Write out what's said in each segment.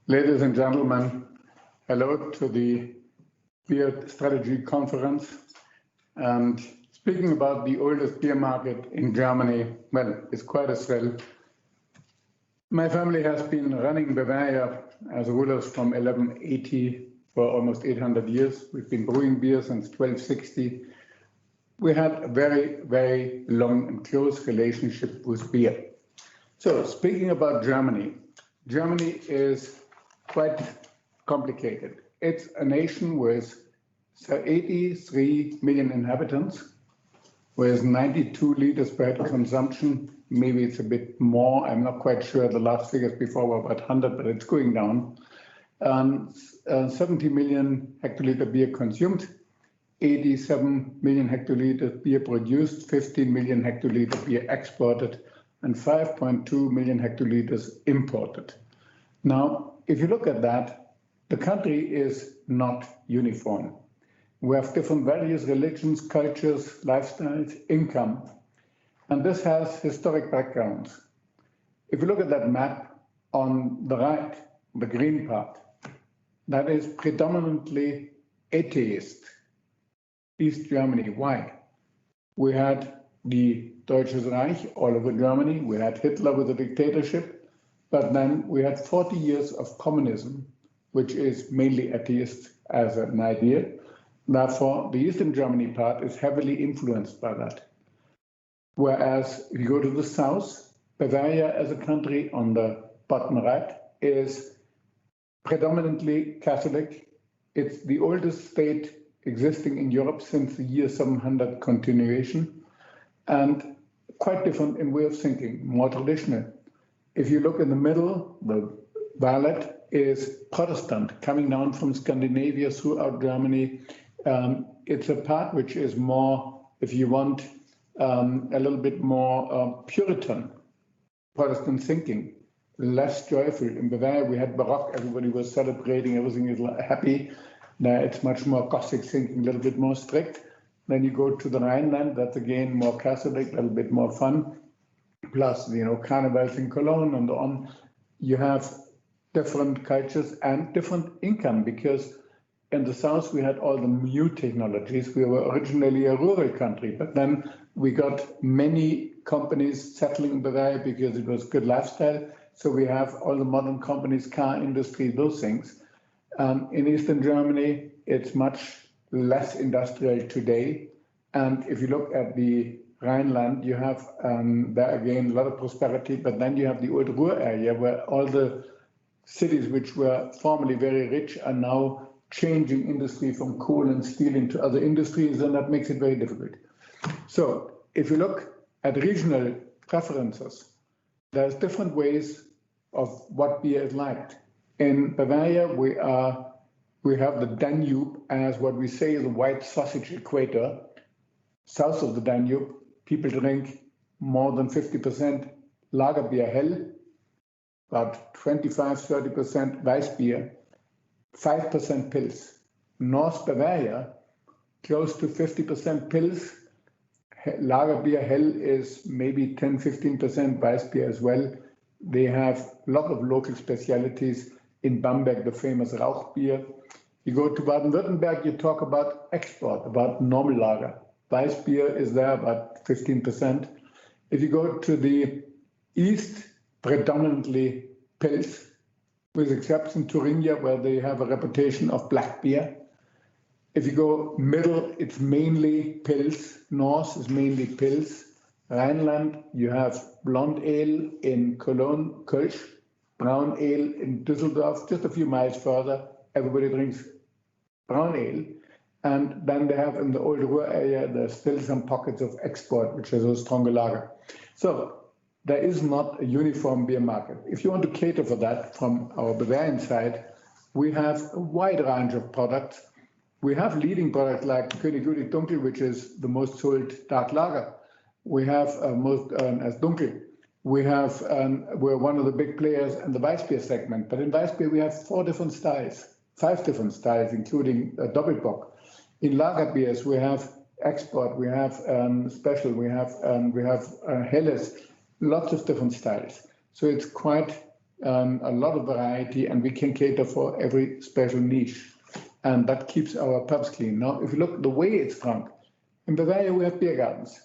Ladies and gentlemen, hello to the Beer Strategy Conference. And speaking about the oldest beer market in Germany, well, it's quite a thrill. My family has been running Bavaria as rulers from 1180 for almost 800 years. We've been brewing beer since 1260. We had a very, very long and close relationship with beer. So speaking about Germany, Germany is quite complicated. It's a nation with 83 million inhabitants, with 92 liters per head consumption. Maybe it's a bit more. I'm not quite sure. The last figures before were about 100, but it's going down. 70 million hectoliter beer consumed, 87 million hectoliters beer produced, 15 million hectoliter beer exported, and 5.2 million hectoliters imported. Now, if you look at that, the country is not uniform. We have different values, religions, cultures, lifestyles, income, and this has historic backgrounds. If you look at that map on the right, the green part, that is predominantly atheist. East Germany. Why? We had the Deutsches Reich all over Germany. We had Hitler with a dictatorship. But then we had 40 years of communism, which is mainly atheist as an idea. Therefore, the Eastern Germany part is heavily influenced by that. Whereas if you go to the south, Bavaria as a country on the bottom right is predominantly Catholic. It's the oldest state existing in Europe since the year 700 continuation, and quite different in way of thinking, more traditional. If you look in the middle, the violet is Protestant, coming down from Scandinavia throughout Germany. It's a part which is more, if you want, a little bit more Puritan Protestant thinking, less joyful. In Bavaria, we had Baroque, everybody was celebrating, everything is happy. Now it's much more Gothic thinking, a little bit more strict. Then you go to the Rhineland, that's again more Catholic, a little bit more fun. Plus, carnivals in Cologne and on. You have different cultures and different income, because in the south we had all the new technologies. We were originally a rural country, but then we got many companies settling in Bavaria because it was good lifestyle. So we have all the modern companies, car industry, those things. In Eastern Germany, it's much less industrial today. And if you look at the Rhineland, you have there again a lot of prosperity, but then you have the old Ruhr area where all the cities which were formerly very rich are now changing industry from coal and steel into other industries, and that makes it very difficult. So if you look at regional preferences, there's different ways of what beer is liked. In Bavaria, we have the Danube as what we say is a white sausage equator. South of the Danube, people drink more than 50% lager beer hell, about 25-30% Weissbier, 5% Pils. North Bavaria, close to 50% Pils. Lager beer hell is maybe 10-15% Weissbier as well. They have a lot of local specialities. In Bamberg, the famous Rauchbier. You go to Baden-Württemberg, you talk about export, about normal lager. Weissbier is there, about 15%. If you go to the east, predominantly Pils, with exception Thuringia, where they have a reputation of black beer. If you go middle, it's mainly Pils. North is mainly Pils. Rhineland, you have blonde ale in Cologne, Kölsch, brown ale in Düsseldorf, just a few miles further. Everybody drinks brown ale. And then they have in the old Ruhr area, there's still some pockets of export, which is a stronger lager. So there is not a uniform beer market. If you want to cater for that from our Bavarian side, we have a wide range of products. We have leading products like König Dunkel, which is the most sold dark lager. We have as Dunkel. We're one of the big players in the Weissbier segment. But in Weissbier, we have 4 different styles, 5 different styles, including Doppelbock. In lager beers, we have export, we have special, we have Helles, lots of different styles. So it's quite a lot of variety, and we can cater for every special niche. And that keeps our pubs clean. Now, if you look at the way it's drunk, in Bavaria we have beer gardens.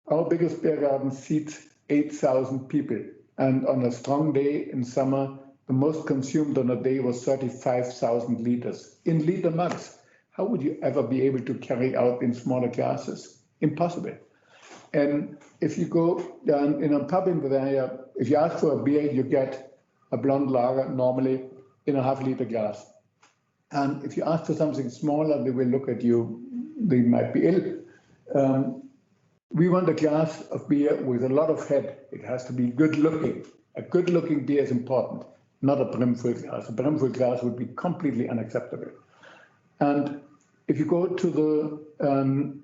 Our biggest beer garden seats 8,000 people. And on a strong day in summer, the most consumed on a day was 35,000 liters in liter mugs. How would you ever be able to carry out in smaller glasses? Impossible. And if you go down in a pub in Bavaria, if you ask for a beer, you get a blonde lager normally in a half-liter glass. And if you ask for something smaller, they will look at you, they might be ill. We want a glass of beer with a lot of head. It has to be good looking. A good looking beer is important, not a brimful glass. A brimful glass would be completely unacceptable. And if you go to the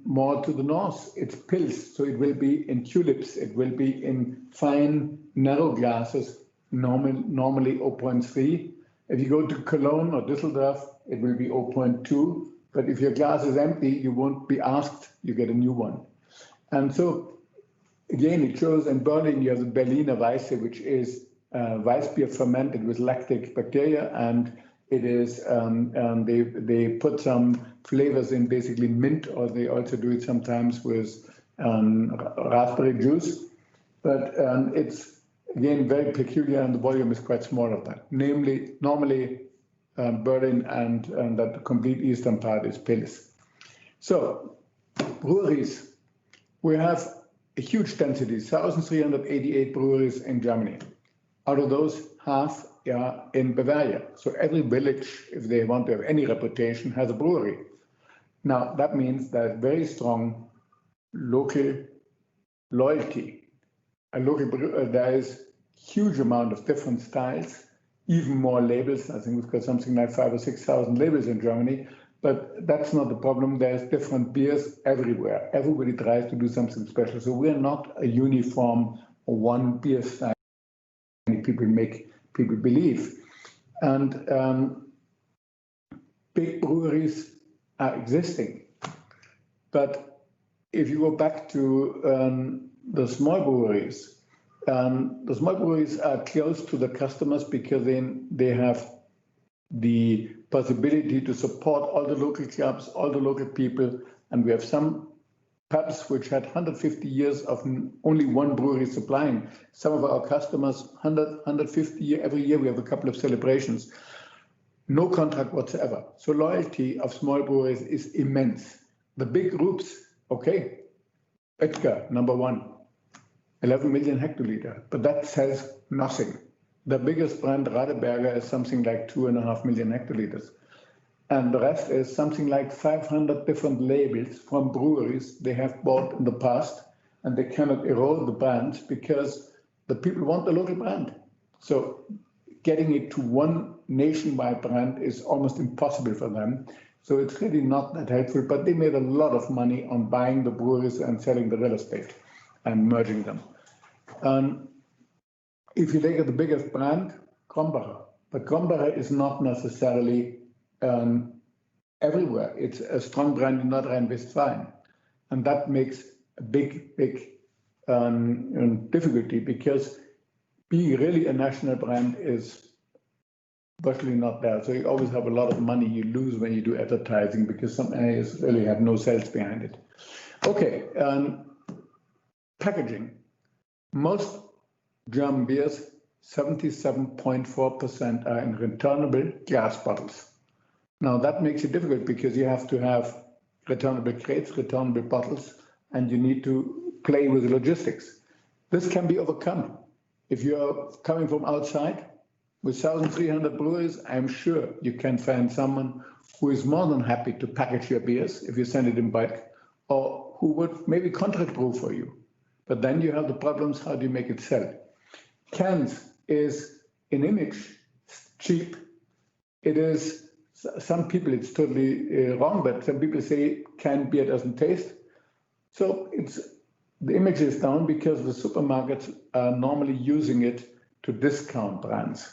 more to the north, it's pills. So it will be in tulips. It will be in fine, narrow glasses, normally 0.3. If you go to Cologne or Düsseldorf, it will be 0.2. But if your glass is empty, you won't be asked. You get a new one. And so, again, it shows in Berlin you have the Berliner Weisse, which is Weissbier fermented with lactic bacteria, and it is they put some flavors in, basically mint, or they also do it sometimes with raspberry juice. But it's again very peculiar, and the volume is quite small of that. Normally Berlin and that the complete eastern part is Pils. So breweries. We have a huge density, 1,388 breweries in Germany. Out of those, half are in Bavaria. So every village, if they want to have any reputation, has a brewery. Now, that means there's very strong local loyalty. There is huge amount of different styles, even more labels. I think we've got something like 5,000 or 6,000 labels in Germany. But that's not the problem. There's different beers everywhere. Everybody tries to do something special. So we're not a uniform one beer style people believe. And big breweries are existing. But if you go back to the small breweries are close to the customers because they have the possibility to support all the local clubs, all the local people. And we have some pubs which had 150 years of only one brewery supplying. Some of our customers, 150 years, every year we have a couple of celebrations. No contract whatsoever. So loyalty of small breweries is immense. The big groups, okay, Oetker, number one, 11 million hectoliter, but that says nothing. The biggest brand, Radeberger, is something like 2.5 million hectoliters. And the rest is something like 500 different labels from breweries they have bought in the past, and they cannot erode the brand because the people want the local brand. So getting it to one nationwide brand is almost impossible for them. So it's really not that helpful, but they made a lot of money on buying the breweries and selling the real estate and merging them. If you look at the biggest brand, Krombacher, but Krombacher is not necessarily everywhere. It's a strong brand in North Rhine-Westphalia, and that makes a big difficulty because being really a national brand is virtually not there. So you always have a lot of money you lose when you do advertising because some areas really have no sales behind it. Okay, packaging. Most German beers, 77.4% are in returnable glass bottles. Now that makes it difficult because you have to have returnable crates, returnable bottles, and you need to play with the logistics. This can be overcome. If you're coming from outside with 1,300 breweries, I'm sure you can find someone who is more than happy to package your beers if you send it in bulk, or who would maybe contract brew for you. But then you have the problems, how do you make it sell? Cans is an image, cheap. It is, some people, it's totally wrong, but some people say canned beer doesn't taste. So the image is down because the supermarkets are normally using it to discount brands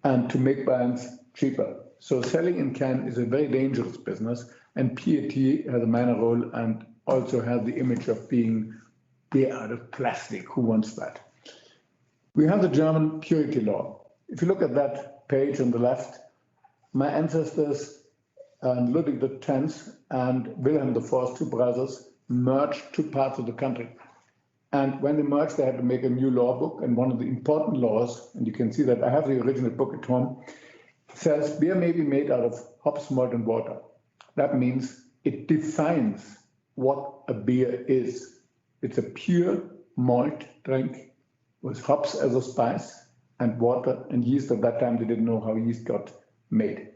and to make brands cheaper. So selling in can is a very dangerous business, and PET has a minor role and also has the image of being beer out of plastic. Who wants that? We have the German purity law. if you look at that page on the left, my ancestors, Ludwig X and Wilhelm IV, two brothers, merged two parts of the country. And when they merged, they had to make a new law book. And one of the important laws, and you can see that I have the original book at home, says beer may be made out of hops, malt, and water. That means it defines what a beer is. It's a pure malt drink with hops as a spice and water and yeast. At that time, they didn't know how yeast got made.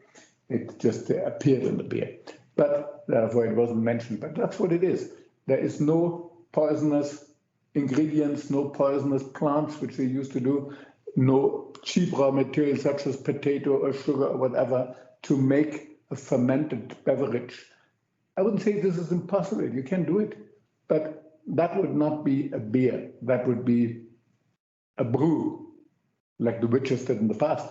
It just appeared in the beer. But therefore, it wasn't mentioned. But that's what it is. There is no poisonous ingredients, no poisonous plants, which they used to do, no cheap raw materials such as potato or sugar or whatever to make a fermented beverage. I wouldn't say this is impossible. You can do it, but that would not be a beer. That would be a brew, like the witches did in the past.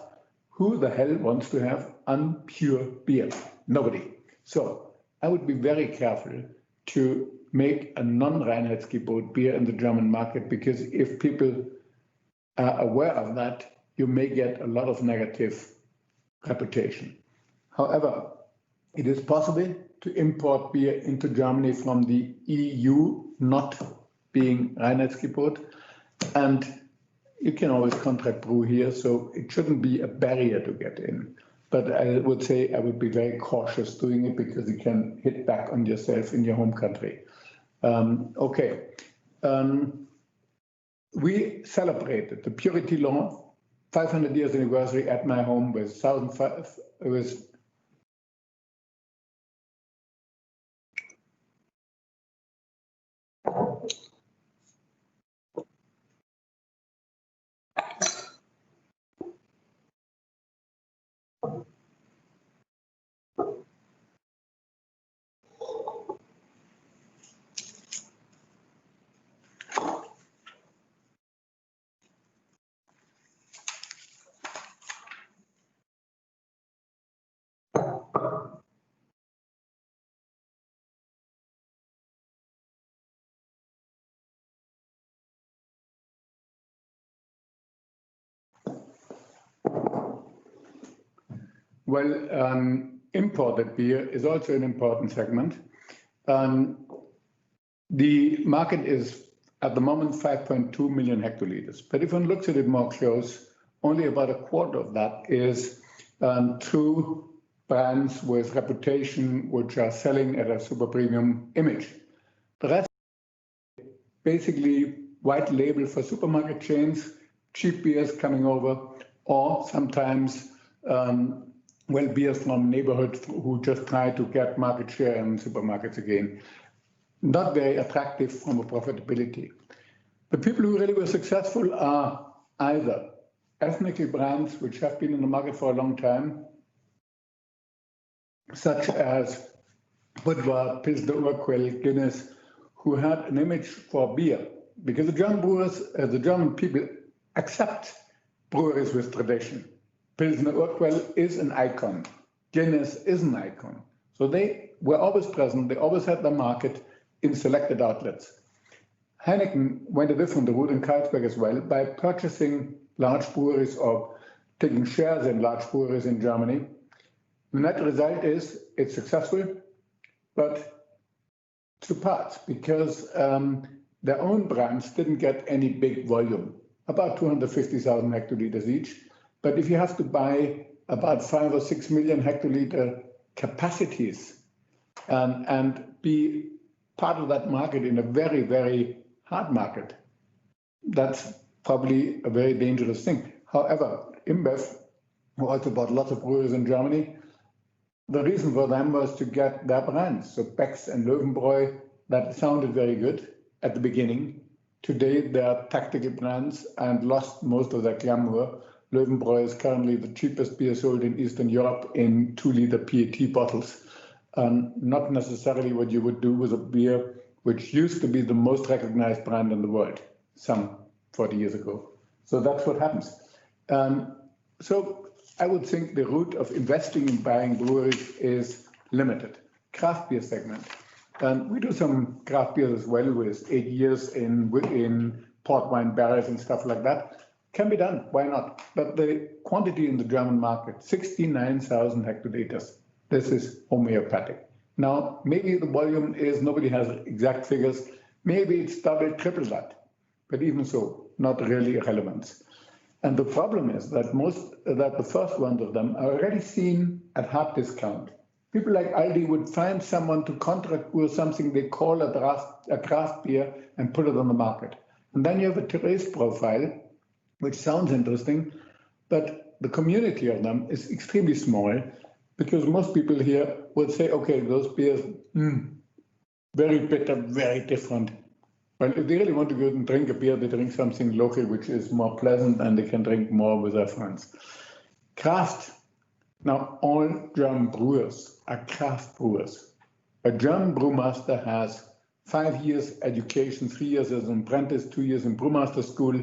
Who the hell wants to have unpure beer? Nobody. So I would be very careful to make a non-Reinheitsgebot beer in the German market, because if people are aware of that, you may get a lot of negative reputation. However, it is possible to import beer into Germany from the EU, not being Reinheitsgebot, and you can always contract brew here, so it shouldn't be a barrier to get in. But I would say I would be very cautious doing it, because you can hit back on yourself in your home country. We celebrated the Purity Law 500 years anniversary at my home with imported beer is also an important segment. The market is at the moment 5.2 million hectoliters. But if one looks at it more close, only about a quarter of that is through brands with reputation, which are selling at a super premium image. The rest basically white label for supermarket chains, cheap beers coming over, or sometimes beers from neighborhoods who just try to get market share in supermarkets again. Not very attractive from a profitability. The people who really were successful are either ethnically brands which have been in the market for a long time, such as Budvar, Pilsner Urquell, Guinness, who had an image for beer, because the German brewers, the German people accept breweries with tradition. Pilsner Urquell is an icon. Guinness is an icon. So they were always present. They always had their market in selected outlets. Heineken went a different route in Carlsberg as well by purchasing large breweries or taking shares in large breweries in Germany. The net result is it's successful, but to parts, because their own brands didn't get any big volume, about 250,000 hectoliters each. But if you have to buy about 5 or 6 million hectoliter capacities and be part of that market in a very, very hard market, that's probably a very dangerous thing. However, InBev, who also bought lots of breweries in Germany, the reason for them was to get their brands. So Beck's and Löwenbräu, that sounded very good at the beginning. Today, they're tactical brands and lost most of their glamour. Löwenbräu is currently the cheapest beer sold in Eastern Europe in 2-liter PET bottles. Not necessarily what you would do with a beer which used to be the most recognized brand in the world some 40 years ago. So that's what happens. So I would think the route of investing in buying breweries is limited. Craft beer segment. We do some craft beers as well with 8 years in port wine barrels and stuff like that. Can be done, why not? But the quantity in the German market, 69,000 hectoliters. This is homeopathic. Now, maybe the volume is, nobody has exact figures, maybe it's double, triple that. But even so, not really relevant. And the problem is that the first ones of them are already seen at hard discount. People like Aldi would find someone to contract with something they call a craft beer and put it on the market. And then you have a taste profile, which sounds interesting, but the community of them is extremely small because most people here would say, okay, those beers, very bitter, very different. Well, if they really want to go and drink a beer, they drink something local, which is more pleasant, and they can drink more with their friends. Craft. Now, all German brewers are craft brewers. A German brewmaster has 5 years education, 3 years as an apprentice, 2 years in brewmaster school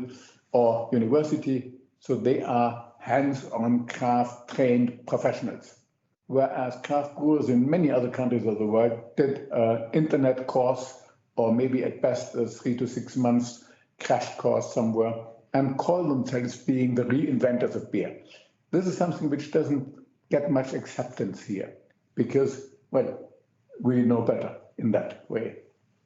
or university. So they are hands-on craft trained professionals. Whereas craft brewers in many other countries of the world did an internet course or maybe at best a 3 to 6 months crash course somewhere and call themselves being the reinventors of beer. This is something which doesn't get much acceptance here because, well, we know better in that way.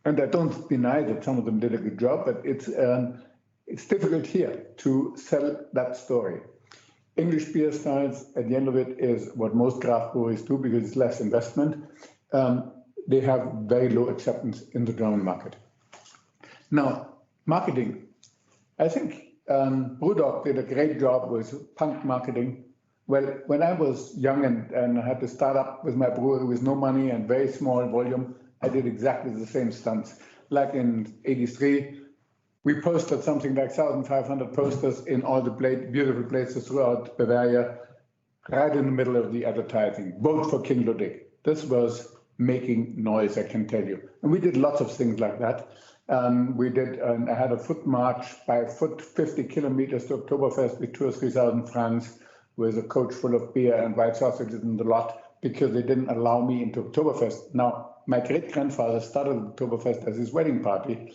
And I don't deny that some of them did a good job, but it's difficult here to sell that story. English beer styles, at the end of it, is what most craft breweries do because it's less investment. They have very low acceptance in the German market. Now, marketing. I think Brewdog did a great job with punk marketing. Well, when I was young and I had to start up with my brewery with no money and very small volume, I did exactly the same stunts. Like in '83, we posted something like 1,500 posters in all the beautiful places throughout Bavaria, right in the middle of the advertising. Vote for King Ludwig. This was making noise, I can tell you. And we did lots of things like that. I had a foot march by foot, 50 kilometers to Oktoberfest with 2,000 or 3,000 francs with a coach full of beer and white sausages in the lot because they didn't allow me into Oktoberfest. Now, my great-grandfather started Oktoberfest as his wedding party.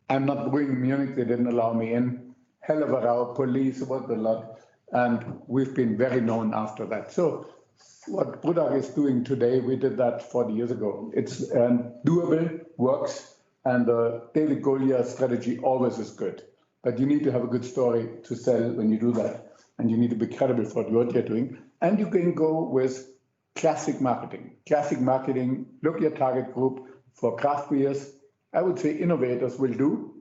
I'm not brewing in Munich, they didn't allow me in. Hell of a row, police, what a lot. And we've been very known after that. So what Brewdog is doing today, we did that 40 years ago. It's doable, works, and the David Goliath strategy always is good. But you need to have a good story to sell when you do that. And you need to be credible for what you're doing. And you can go with classic marketing. Classic marketing, look at your target group for craft beers. I would say innovators will do.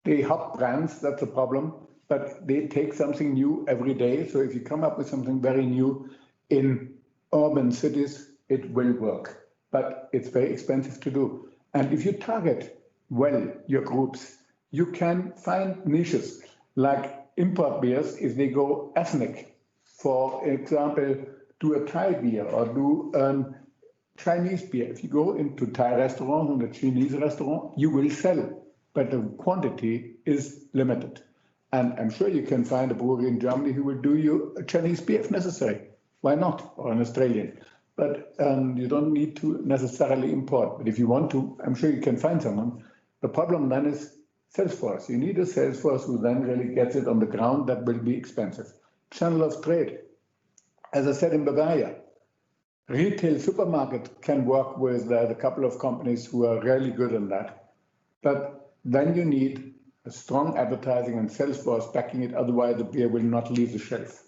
They help brands, that's a problem. But they take something new every day. So if you come up with something very new in urban cities, it will work. But it's very expensive to do. And if you target well your groups, you can find niches like import beers if they go ethnic. For example, do a Thai beer or do Chinese beer. If you go into Thai restaurant and a Chinese restaurant, you will sell, but the quantity is limited. And I'm sure you can find a brewery in Germany who will do you a Chinese beer if necessary. Why not? Or an Australian. But you don't need to necessarily import. But if you want to, I'm sure you can find someone. The problem then is sales force. You need a sales force who then really gets it on the ground. That will be expensive. Channel of trade. As I said in Bavaria, retail supermarket can work with a couple of companies who are really good in that. But then you need a strong advertising and sales force backing it. Otherwise, the beer will not leave the shelf.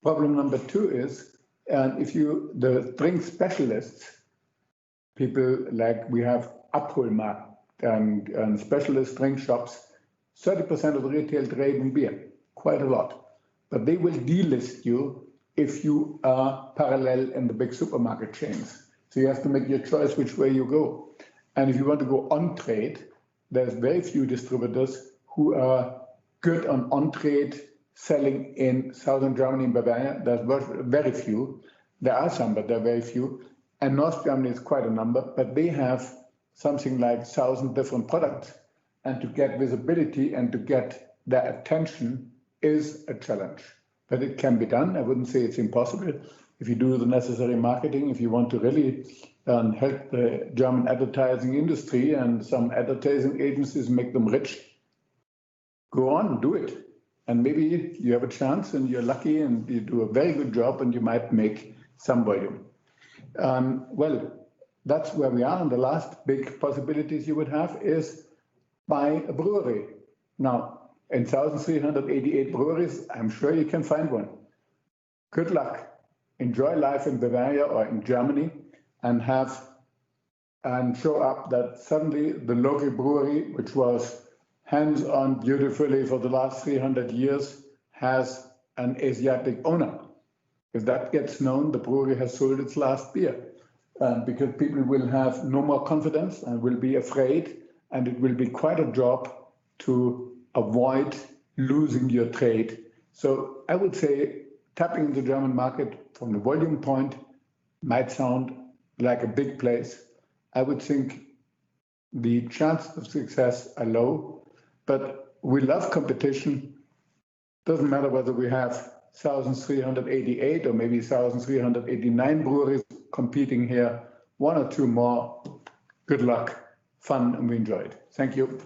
Problem number 2 is, the drink specialists, people like we have Abholmarkt and specialist drink shops, 30% of the retail trade in beer, quite a lot. But they will delist you if you are parallel in the big supermarket chains. So you have to make your choice which way you go. And if you want to go on trade, there's very few distributors who are good on trade selling in southern Germany and Bavaria. There's very few. There are some, but there are very few. And North Germany is quite a number, but they have something like 1,000 different products. And to get visibility and to get their attention is a challenge. But it can be done. I wouldn't say it's impossible. If you do the necessary marketing, if you want to really help the German advertising industry and some advertising agencies make them rich, go on, do it. And maybe you have a chance and you're lucky and you do a very good job and you might make some volume. Well, that's where we are. And the last big possibilities you would have is buy a brewery. Now, in 1,388 breweries, I'm sure you can find one. Good luck. Enjoy life in Bavaria or in Germany and show up that suddenly the local brewery, which was hands-on beautifully for the last 300 years, has an Asiatic owner. If that gets known, the brewery has sold its last beer, because people will have no more confidence and will be afraid, and it will be quite a job to avoid losing your trade. So I would say tapping into the German market from the volume point might sound like a big place. I would think the chances of success are low, but we love competition. Doesn't matter whether we have 1,388 or maybe 1,389 breweries competing here, one or two more. Good luck, fun, and we enjoy it. Thank you.